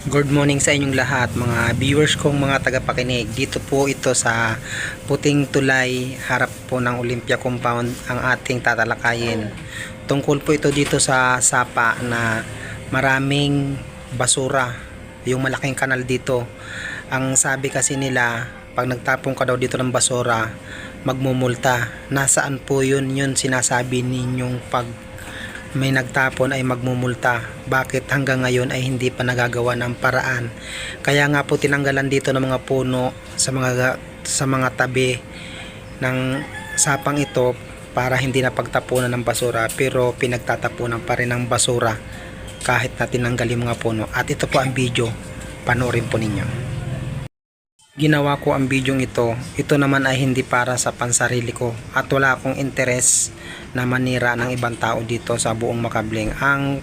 Good morning sa inyong lahat, mga viewers kong mga tagapakinig. Dito po ito sa Puting Tulay, harap po ng Olympia Compound ang ating tatalakayin. Tungkol po ito dito sa Sapa na maraming basura, yung malaking kanal dito. Ang sabi kasi nila, pag nagtapon ka daw dito ng basura, magmumulta. Nasaan po yun? Yun sinasabi ninyong pag may nagtapon ay magmumulta. Bakit hanggang ngayon ay hindi pa nagagawa ng paraan? Kaya nga po tinanggalan dito ng mga puno sa mga tabi ng sapang ito para hindi na pagtapunan ng basura, pero pinagtatapunan pa rin ng basura kahit na tinanggal yung mga puno. At ito po ang video, panoorin po ninyo. Ginawa ko ang bidyong ito naman ay hindi para sa pansarili ko at wala akong interes na manira ng ibang tao dito sa buong Makabling. Ang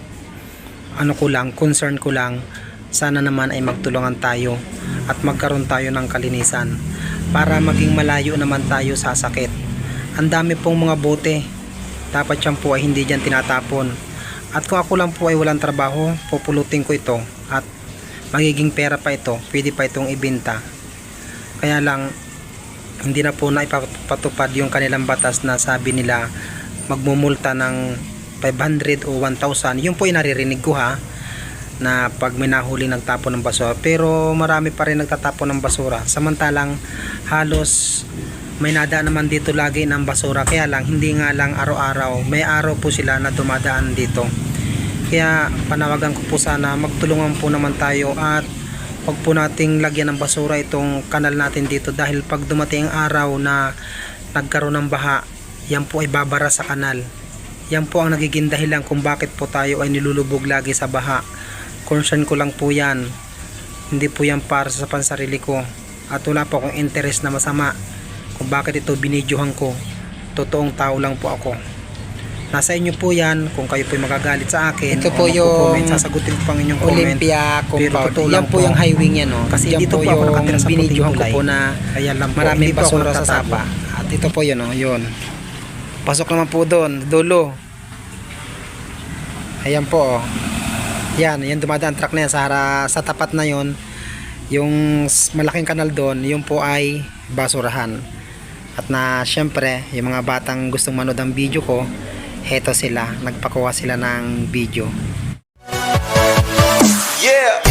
concern ko lang, sana naman ay magtulungan tayo at magkaroon tayo ng kalinisan para maging malayo naman tayo sa sakit. Ang dami pong mga bote, dapat yan po ay hindi dyan tinatapon. At kung ako lang po ay walang trabaho, pupulutin ko ito at magiging pera pa ito, pwede pa itong ibenta. Kaya lang hindi na po na ipatupad yung kanilang batas na sabi nila magmumulta ng 500 o 1,000. Yun po yung naririnig ko na pag may nahuli nagtapon ng basura, pero marami pa rin nagtatapon ng basura, samantalang halos may nadaan naman dito lagi ng basura. Kaya lang hindi nga lang araw-araw, may araw po sila na dumadaan dito. Kaya panawagan ko po sana magtulungan po naman tayo at huwag po nating lagyan ng basura itong kanal natin dito, dahil pag dumating ang araw na nagkaroon ng baha, yan po ay babara sa kanal. Yan po ang nagiging dahilan kung bakit po tayo ay nilulubog lagi sa baha. Concern ko lang po yan, hindi po yan para sa pansarili ko, at wala po akong interest na masama kung bakit ito binidyohan ko. Totoong tao lang po ako. Nasa inyo po yan kung kayo po magagalit sa akin. Ito po yung sasagutin ko pang inyong comment. Olympia Compound. Yan po yung highway niya, no? Kasi yan dito po ako nakatira sa Puting Tulay na maraming basura sa Sapa. At ito po yun, no? Yun. Pasok naman po doon, dulo. Ayan po, oh. Yan dumadaan truck na yan sa tapat na yon. Yung malaking kanal doon, yun po ay basurahan. At na syempre, yung mga batang gustong manood ng video ko, heto sila, nagpakuha sila ng video. Yeah.